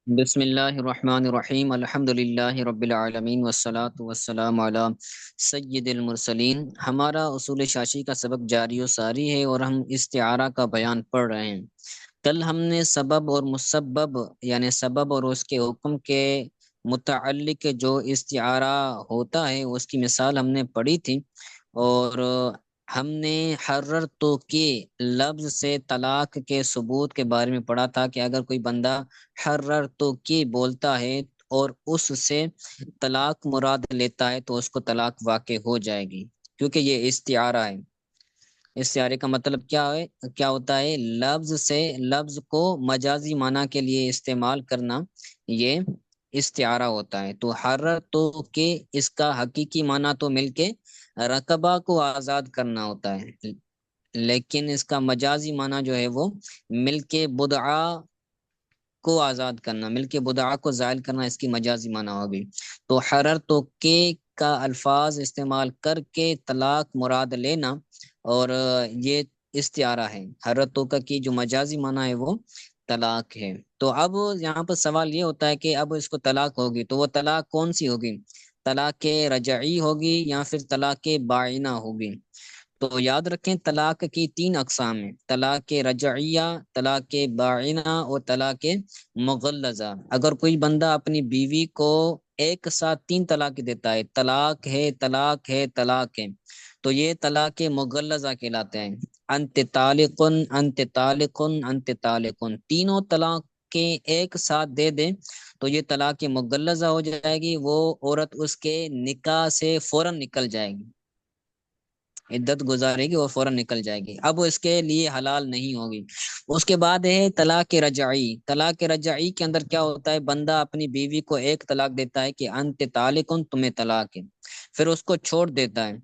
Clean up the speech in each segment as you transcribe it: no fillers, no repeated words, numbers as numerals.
بسم اللہ الرحمن الرحیم الحمد للہ رب العالمین والصلاة والسلام علی سید المرسلین۔ ہمارا اصول شاشی کا سبق جاری و ساری ہے اور ہم استعارہ کا بیان پڑھ رہے ہیں۔ کل ہم نے سبب اور مسبب یعنی سبب اور اس کے حکم کے متعلق جو استعارہ ہوتا ہے اس کی مثال ہم نے پڑھی تھی، اور ہم نے حررتو کے لفظ سے طلاق کے ثبوت کے بارے میں پڑھا تھا کہ اگر کوئی بندہ حررتو کی بولتا ہے اور اس سے طلاق مراد لیتا ہے تو اس کو طلاق واقع ہو جائے گی، کیونکہ یہ استعارہ ہے۔ استعارے کا مطلب کیا ہوتا ہے؟ لفظ سے لفظ کو مجازی معنی کے لیے استعمال کرنا، یہ استعارہ ہوتا ہے۔ تو حررتو کے اس کا حقیقی معنی تو مل کے رقبہ کو آزاد کرنا ہوتا ہے، لیکن اس کا مجازی معنی جو ہے وہ مل کے بدعا کو آزاد کرنا، مل کے بدعا کو زائل کرنا، اس کی مجازی معنی ہوگی۔ تو حررتو کے کا الفاظ استعمال کر کے طلاق مراد لینا، اور یہ استعارہ ہے۔ حررتو کا کی جو مجازی معنی ہے وہ طلاق ہے۔ تو اب یہاں پر سوال یہ ہوتا ہے کہ اب اس کو طلاق ہوگی تو وہ طلاق کون سی ہوگی؟ طلاق رجعی ہوگی یا پھر طلاق بائنہ ہوگی؟ تو یاد رکھیں طلاق کی تین اقسام ہیں: طلاق رجعیہ، طلاق بائنہ اور طلاق مغلظہ۔ اگر کوئی بندہ اپنی بیوی کو ایک ساتھ تین طلاق دیتا ہے، طلاق ہے، طلاق ہے، طلاق ہے، تو یہ طلاق مغلظہ کہلاتے ہیں۔ انت طالقن، انت طالقن، انت طالقن، تینوں طلاق کے ایک ساتھ دے دیں تو یہ طلاق مغلظہ ہو جائے گی، وہ عورت اس کے نکاح سے فوراً نکل جائے گی، عدت گزارے گی اور فوراً نکل جائے گی، اب وہ اس کے لیے حلال نہیں ہوگی۔ اس کے بعد ہے طلاق رجعی۔ طلاق رجعی کے اندر کیا ہوتا ہے؟ بندہ اپنی بیوی کو ایک طلاق دیتا ہے کہ انت طالقن، تمہیں طلاق ہے، پھر اس کو چھوڑ دیتا ہے،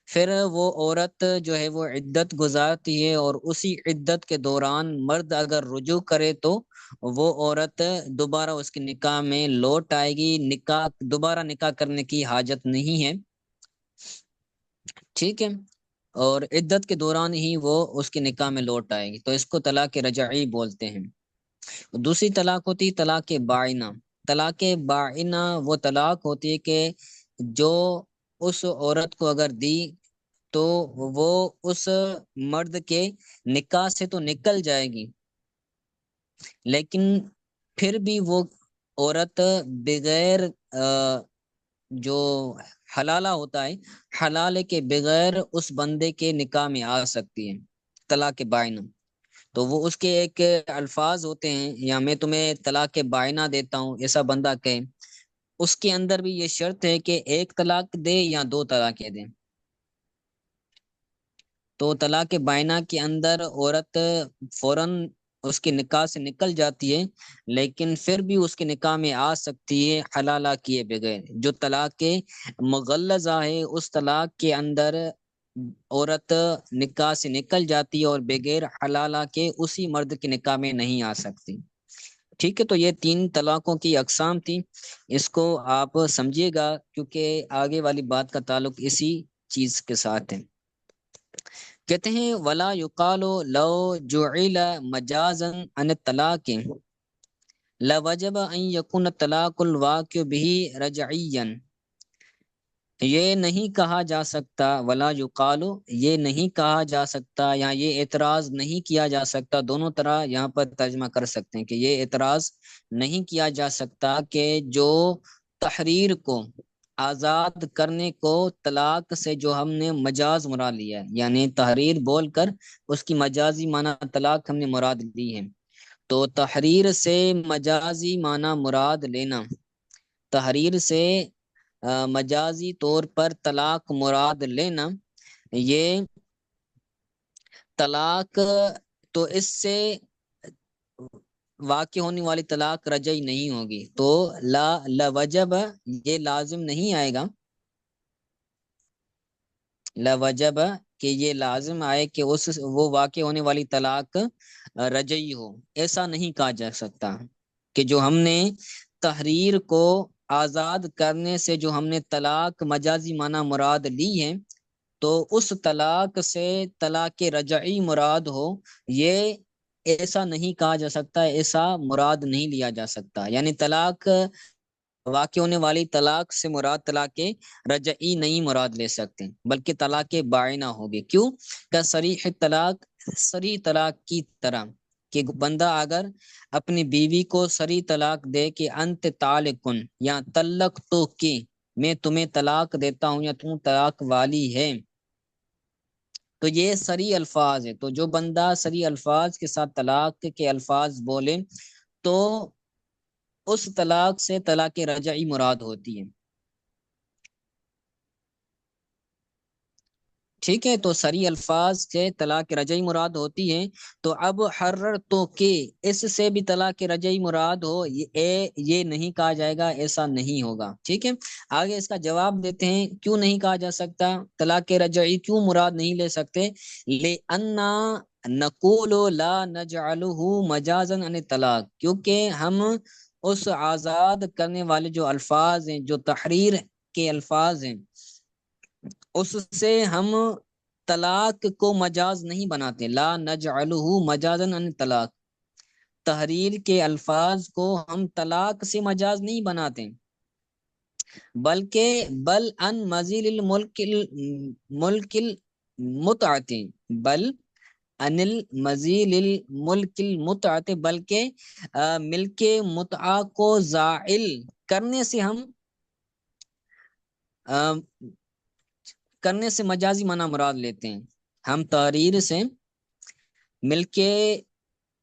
پھر وہ عورت جو ہے وہ عدت گزارتی ہے، اور اسی عدت کے دوران مرد اگر رجوع کرے تو وہ عورت دوبارہ اس کے نکاح میں لوٹ آئے گی، دوبارہ نکاح کرنے کی حاجت نہیں ہے، ٹھیک ہے، اور عدت کے دوران ہی وہ اس کے نکاح میں لوٹ آئے گی، تو اس کو طلاق رجعی بولتے ہیں۔ دوسری طلاق ہوتی طلاق بائنہ۔ طلاق بائنہ وہ طلاق ہوتی ہے کہ جو اس عورت کو اگر دی تو وہ اس مرد کے نکاح سے تو نکل جائے گی، لیکن پھر بھی وہ عورت بغیر جو حلالہ ہوتا ہے، حلالے کے بغیر اس بندے کے نکاح میں آ سکتی ہے، طلاق بائنہ۔ تو وہ اس کے ایک الفاظ ہوتے ہیں، یا میں تمہیں طلاق بائنہ دیتا ہوں، ایسا بندہ کہے، اس کے اندر بھی یہ شرط ہے کہ ایک طلاق دے یا دو طلاقیں دیں۔ تو طلاق بائنہ کے اندر عورت فوراً اس کے نکاح سے نکل جاتی ہے، لیکن پھر بھی اس کے نکاح میں آ سکتی ہے حلالہ کیے بغیر۔ جو طلاق مغلظہ ہے اس طلاق کے اندر عورت نکاح سے نکل جاتی ہے اور بغیر حلالہ کے اسی مرد کے نکاح میں نہیں آ سکتی، ٹھیک ہے۔ تو یہ تین طلاقوں کی اقسام تھی، اس کو آپ سمجھیے گا کیونکہ آگے والی بات کا تعلق اسی چیز کے ساتھ ہے۔ کہتے ہیں ولا یقال لو جعل مجازا عن الطلاق لوجب ان یکون الطلاق الواقع به رجعیا۔ یہ نہیں کہا جا سکتا، ولا یقال، یہ نہیں کہا جا سکتا، یا یہ اعتراض نہیں کیا جا سکتا، دونوں طرح یہاں پر ترجمہ کر سکتے ہیں کہ یہ اعتراض نہیں کیا جا سکتا کہ جو تحریر کو آزاد کرنے کو طلاق سے جو ہم نے مجاز مراد لیا ہے، یعنی تحریر بول کر اس کی مجازی معنی طلاق ہم نے مراد لی ہے، تو تحریر سے مجازی معنی مراد لینا، تحریر سے مجازی طور پر طلاق مراد لینا، یہ طلاق تو اس سے واقع ہونے والی طلاق رجعی نہیں ہوگی، تو لوجب یہ لازم نہیں آئے گا، لوجب کہ یہ لازم آئے کہ وہ واقع ہونے والی طلاق رجعی ہو، ایسا نہیں کہا جا سکتا کہ جو ہم نے تحریر کو آزاد کرنے سے جو ہم نے طلاق مجازی معنی مراد لی ہے تو اس طلاق سے طلاق رجعی مراد ہو، یہ ایسا نہیں کہا جا سکتا، ایسا مراد نہیں لیا جا سکتا، یعنی طلاق واقع ہونے والی طلاق سے مراد طلاق رجعی نہیں مراد لے سکتے، بلکہ طلاق بائنہ ہوگی۔ کیوں کہ صریح طلاق کی طرح کہ بندہ اگر اپنی بیوی کو صریح طلاق دے کہ انت طالقن یا طلق تو کی، میں تمہیں طلاق دیتا ہوں یا تم طلاق والی ہے، تو یہ صریح الفاظ ہے۔ تو جو بندہ صریح الفاظ کے ساتھ طلاق کے الفاظ بولے تو اس طلاق سے طلاق رجعی مراد ہوتی ہے، ٹھیک ہے۔ تو صریح الفاظ سے طلاق رجعی مراد ہوتی ہے۔ تو اب حرر تو کہ اس سے بھی طلاق رجعی مراد ہو، یہ نہیں کہا جائے گا، ایسا نہیں ہوگا، ٹھیک ہے۔ آگے اس کا جواب دیتے ہیں کیوں نہیں کہا جا سکتا، طلاق رجعی کیوں مراد نہیں لے سکتے۔ لِأَنَّا نَقُولُ لَا نَجْعَلُهُ مَجَازًا عَنِ الطلاق، کیونکہ ہم اس آزاد کرنے والے جو الفاظ ہیں، جو تحریر کے الفاظ ہیں، اس سے ہم طلاق کو مجاز نہیں بناتے۔ لا نجعلہ مجازا عن طلاق، تحریر کے الفاظ کو ہم طلاق سے مجاز نہیں بناتے، بلکہ بل ان مزیل الملک المتعت، بل ان المزیل الملک المتعت، بلکہ ملک متعہ کو زائل کرنے سے ہم کرنے سے مجازی معنی مراد لیتے ہیں۔ ہم تحریر سے ملک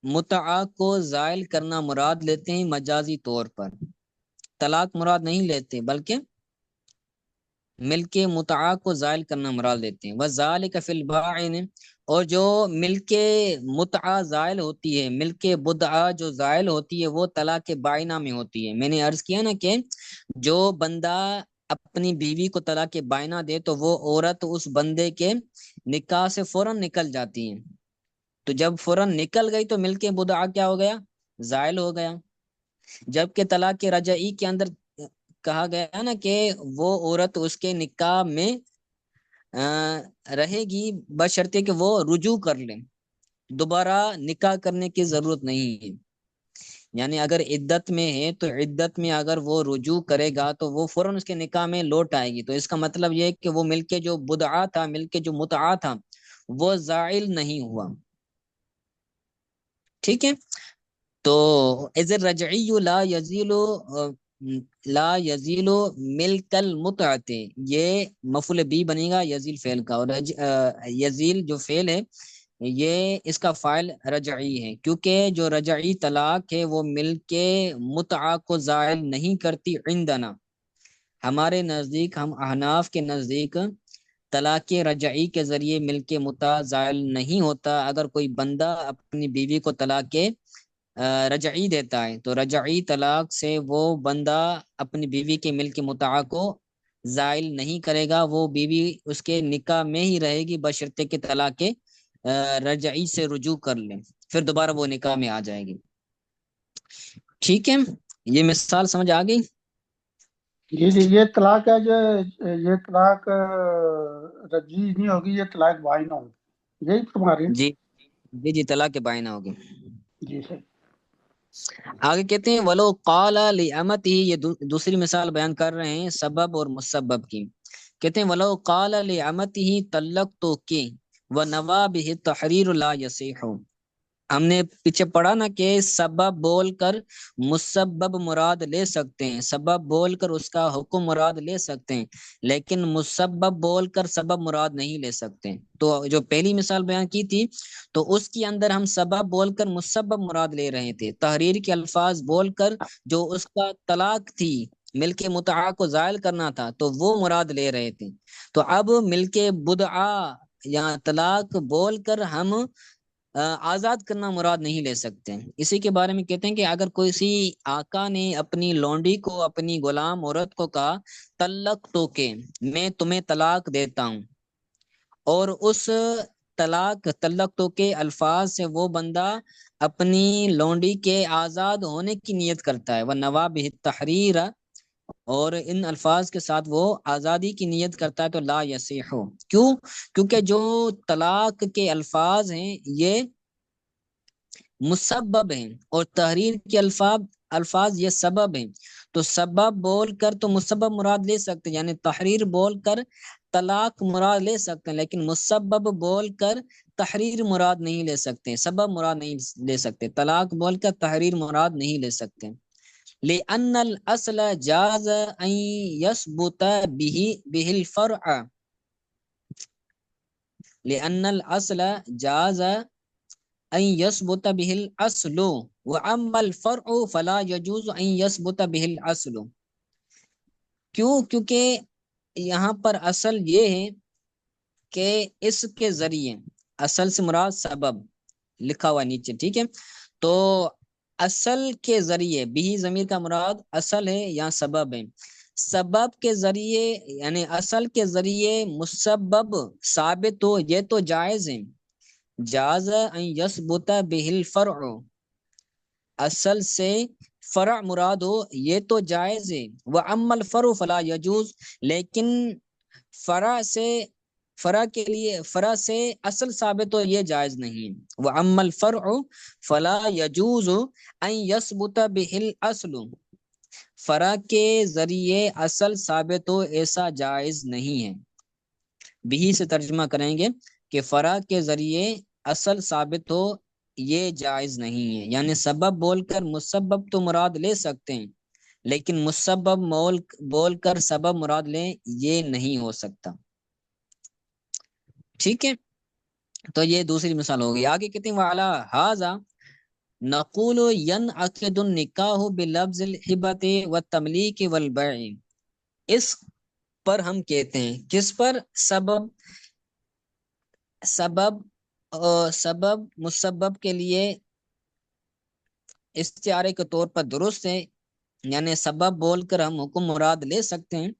متعہ کو زائل کرنا مراد لیتے ہیں مجازی طور پر، طلاق مراد نہیں لیتے، بلکہ ملک متعہ کو زائل کرنا مراد لیتے ہیں۔ وَذَلِكَ فِي الْبَاعِنِ، اور جو ملک متعہ زائل ہوتی ہے، ملک بدعہ جو زائل ہوتی ہے، وہ طلاق بائنہ میں ہوتی ہے۔ میں نے عرض کیا نا کہ جو بندہ اپنی بیوی کو طلاق بائنہ دے تو وہ عورت اس بندے کے نکاح سے فوراً نکل جاتی ہے، تو جب فوراً نکل گئی تو ملک بدعہ کیا ہو گیا، زائل ہو گیا۔ جبکہ طلاق رجعی کے اندر کہا گیا نا کہ وہ عورت اس کے نکاح میں رہے گی بشرطے کہ وہ رجوع کر لیں، دوبارہ نکاح کرنے کی ضرورت نہیں ہے، یعنی اگر عدت میں ہے تو عدت میں اگر وہ رجوع کرے گا تو وہ فوراً اس کے نکاح میں لوٹ آئے گی۔ تو اس کا مطلب یہ ہے کہ وہ مل کے جو بدعہ تھا، مل کے جو متعہ تھا، وہ زائل نہیں ہوا، ٹھیک ہے۔ تو اذ الرجعی لا یزیل ملک المتعت، یہ مفعول بی بنے گا یزیل فعل کا، اور یزیل جو فعل ہے یہ اس کا فاعل رجعی ہے، کیونکہ جو رجعی طلاق ہے وہ ملک متعہ کو زائل نہیں کرتی عندنا، ہمارے نزدیک، ہم احناف کے نزدیک طلاق رجعی کے ذریعے ملک متعہ زائل نہیں ہوتا۔ اگر کوئی بندہ اپنی بیوی کو طلاق رجعی دیتا ہے تو رجعی طلاق سے وہ بندہ اپنی بیوی کے ملک متعہ کو زائل نہیں کرے گا، وہ بیوی اس کے نکاح میں ہی رہے گی بشرطے کہ طلاق رجعی سے رجوع کر لیں، پھر دوبارہ وہ نکاح میں آ جائے گی، ٹھیک ہے۔ یہ مثال سمجھ آ گئی؟ جی یہ طلاق ہے جو یہ طلاق رجعی نہیں ہوگی، یہ طلاق بائنہ ہوگی، یہی فرما رہے ہیں؟ جی جی جی، طلاق بائنہ ہوگی۔ جی سر۔ آگے کہتے ہیں ولو قال لامته، یہ دوسری مثال بیان کر رہے ہیں سبب اور مسبب کی۔ کہتے ہیں ولو قال لامته طلقتك ونوى به التحرير لا يصح، ہم نے پیچھے پڑھا نا کہ سبب بول کر مسبب مراد لے سکتے ہیں، سبب بول کر اس کا حکم مراد لے سکتے ہیں، لیکن مسبب بول کر سبب مراد نہیں لے سکتے۔ تو جو پہلی مثال بیان کی تھی تو اس کے اندر ہم سبب بول کر مسبب مراد لے رہے تھے، تحریر کے الفاظ بول کر جو اس کا طلاق تھی، ملک متعہ کو زائل کرنا تھا، تو وہ مراد لے رہے تھے۔ تو اب ملک بدعہ یا طلاق بول کر ہم آزاد کرنا مراد نہیں لے سکتے۔ اسی کے بارے میں کہتے ہیں کہ اگر کسی آقا نے اپنی لونڈی کو، اپنی غلام عورت کو کہا طلق تو کہ میں تمہیں طلاق دیتا ہوں، اور اس طلق تو کے الفاظ سے وہ بندہ اپنی لونڈی کے آزاد ہونے کی نیت کرتا ہے، وہ نواب تحریر، اور ان الفاظ کے ساتھ وہ آزادی کی نیت کرتا ہے، تو لا یصح، کیوں؟ کیونکہ جو طلاق کے الفاظ ہیں یہ مسبب ہیں، اور تحریر کے الفاظ یہ سبب ہیں، تو سبب بول کر تو مسبب مراد لے سکتے ہیں، یعنی تحریر بول کر طلاق مراد لے سکتے ہیں، لیکن مسبب بول کر تحریر مراد نہیں لے سکتے، سبب مراد نہیں لے سکتے، طلاق بول کر تحریر مراد نہیں لے سکتے۔ لأن الأصل جاز أن يثبت به الفرع، لأن الأصل جاز أن يثبت به الأصل، وأما الفرع فلا يجوز أن يثبت به الأصل۔ کیونکہ یہاں پر اصل یہ ہے کہ اس کے ذریعے، اصل سے مراد سبب لکھا ہوا نیچے، ٹھیک ہے، تو اصل کے ذریعے، بھی ضمیر کا مراد اصل ہے یا سبب ہے، سبب کے ذریعے یعنی اصل کے ذریعے مسبب ثابت ہو، یہ تو جائز ہے، جاز ان یثبت به الفرع، اصل سے فرع مراد ہو یہ تو جائز ہے، واما الفرع فلا یجوز، لیکن فرع سے اصل ثابت ہو یہ جائز نہیں، واما الفرع فلا یجوز ان یثبت به الاصل، فرع کے ذریعے اصل ثابت ہو ایسا جائز نہیں ہے۔ بھی سے ترجمہ کریں گے کہ فرع کے ذریعے اصل ثابت ہو یہ جائز نہیں ہے، یعنی سبب بول کر مسبب تو مراد لے سکتے ہیں، لیکن مسبب بول کر سبب مراد لیں یہ نہیں ہو سکتا، ٹھیک ہے۔ تو یہ دوسری مثال ہوگی۔ آگے کہتے ہیں وعلی ھذا نقول ينعقد النکاح بلفظ الہبۃ والتملیک والبیع، اس پر ہم کہتے ہیں، کس پر؟ سبب مسبب کے لیے استعارے کے طور پر درست ہے، یعنی سبب بول کر ہم حکم مراد لے سکتے ہیں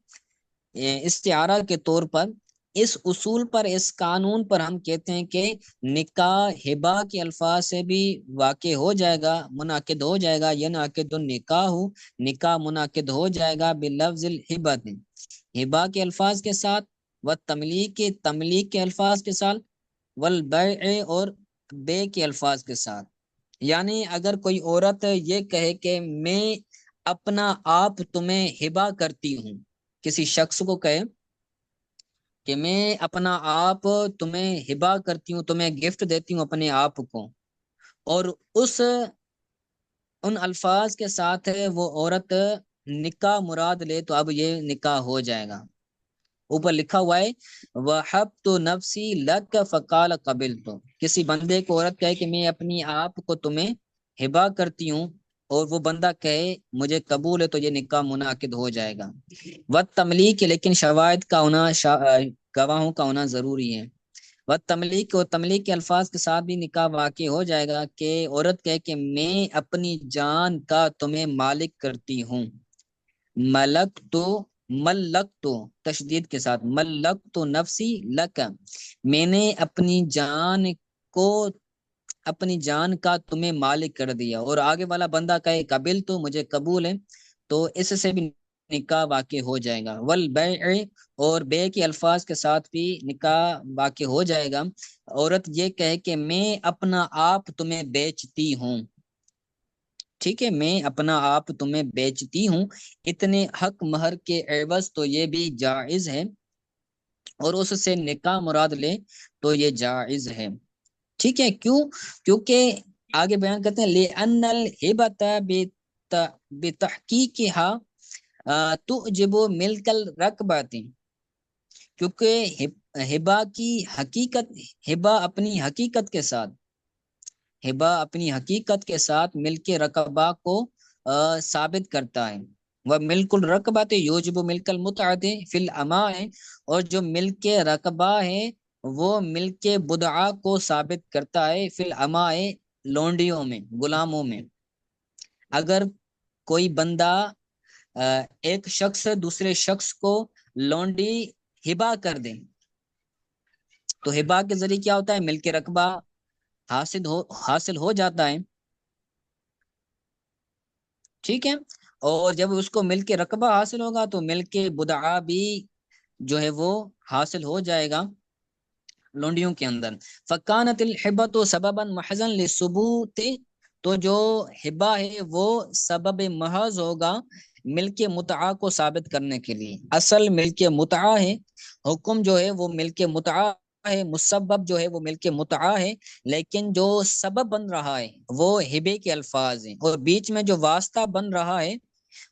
استعارہ کے طور پر، اس اصول پر، اس قانون پر ہم کہتے ہیں کہ نکاح ہبہ کے الفاظ سے بھی واقع ہو جائے گا، منعقد ہو جائے گا، ینعقد النکاح، نکاح منعقد ہو جائے گا بلفظ الہبۃ، ہبہ کے الفاظ کے ساتھ، والتملیک، تملیک کے الفاظ کے ساتھ، والبیع، اور بے کے الفاظ کے ساتھ۔ یعنی اگر کوئی عورت یہ کہے کہ میں اپنا آپ تمہیں ہبہ کرتی ہوں، کسی شخص کو کہے کہ میں اپنا آپ تمہیں ہبہ کرتی ہوں، تمہیں گفٹ دیتی ہوں اپنے آپ کو، اور ان الفاظ کے ساتھ وہ عورت نکاح مراد لے تو اب یہ نکاح ہو جائے گا۔ اوپر لکھا ہوا ہے وَحَبْتُ نَفْسِي لَكَ فَقَالَ قَبِلْتُ، کسی بندے کو عورت کہے کہ میں اپنی آپ کو تمہیں ہبہ کرتی ہوں، اور وہ بندہ کہے مجھے قبول ہے، تو یہ نکاح منعقد ہو جائے گا۔ وَالتَّمْلِيكِ، لیکن شواہد کا ہونا، گواہوں کا ہونا ضروری ہے۔ وَالتَّمْلِيكِ، اور تملیک کے الفاظ کے ساتھ بھی نکاح واقع ہو جائے گا کہ عورت کہے کہ میں اپنی جان کا تمہیں مالک کرتی ہوں، ملک تو تشدید کے ساتھ، ملک تو نفسی لک، میں نے اپنی جان کا تمہیں مالک کر دیا، اور آگے والا بندہ کہے قبل تو مجھے قبول ہے، تو اس سے بھی نکاح واقع ہو جائے گا۔ والبیع، اور بے کے الفاظ کے ساتھ بھی نکاح واقع ہو جائے گا، عورت یہ کہے کہ میں اپنا آپ تمہیں بیچتی ہوں، ٹھیک ہے، میں اپنا آپ تمہیں بیچتی ہوں اتنے حق مہر کے عوض، تو یہ بھی جائز ہے، اور اس سے نکاح مراد لے تو یہ جائز ہے، ٹھیک ہے۔ کیونکہ آگے بیان کرتے ہیں لِأَنَّ الْهِبَةَ بِتَحْقِيقِهَا تُعْجِبُ مِلْكَ الرَّقْبَةِ، کیونکہ ہبہ کی حقیقت، ہبہ اپنی حقیقت کے ساتھ ملک رقبہ کو ثابت کرتا ہے، وہ ملک الرقبہ یوجب ملک المتعہ فی الاماء، اور جو ملک رقبہ ہے وہ ملک بدعہ کو ثابت کرتا ہے فی الاماء، لونڈیوں میں، غلاموں میں۔ اگر کوئی بندہ ایک شخص دوسرے شخص کو لونڈی ہبہ کر دے، تو ہبہ کے ذریعے کیا ہوتا ہے؟ ملک رقبہ حاصل ہو جاتا ہے، ٹھیک ہے، اور جب اس کو ملک رقبہ حاصل ہوگا تو ملک بدعہ بھی جو ہے وہ حاصل ہو جائے گا، لونڈیوں کے اندر. فکانت الحبۃ سببا محضا لثبوت، تو جو ہبہ ہے وہ سبب محض ہوگا ملک متعہ کو ثابت کرنے کے لیے. اصل ملک متعہ ہے، حکم جو ہے وہ ملک متعہ ہے، مسبب جو ہے وہ ملک متعہ ہے، لیکن جو سبب بن رہا ہے وہ ہبے کے الفاظ ہیں، اور بیچ میں جو واسطہ بن رہا ہے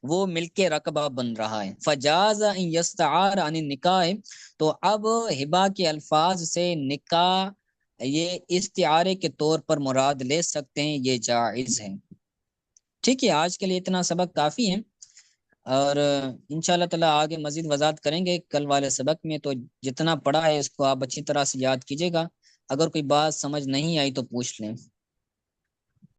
وہ ملک رقبہ بن رہا ہے. فجاز ان یستعار عن النکاح، تو اب ہبا کے الفاظ سے نکاح یہ استعارے کے طور پر مراد لے سکتے ہیں، یہ جائز ہے. ٹھیک ہے، آج کے لیے اتنا سبق کافی ہے، اور انشاءاللہ تعالی آگے مزید وضاحت کریں گے کل والے سبق میں. تو جتنا پڑھا ہے اس کو آپ اچھی طرح سے یاد کیجیے گا، اگر کوئی بات سمجھ نہیں آئی تو پوچھ لیں.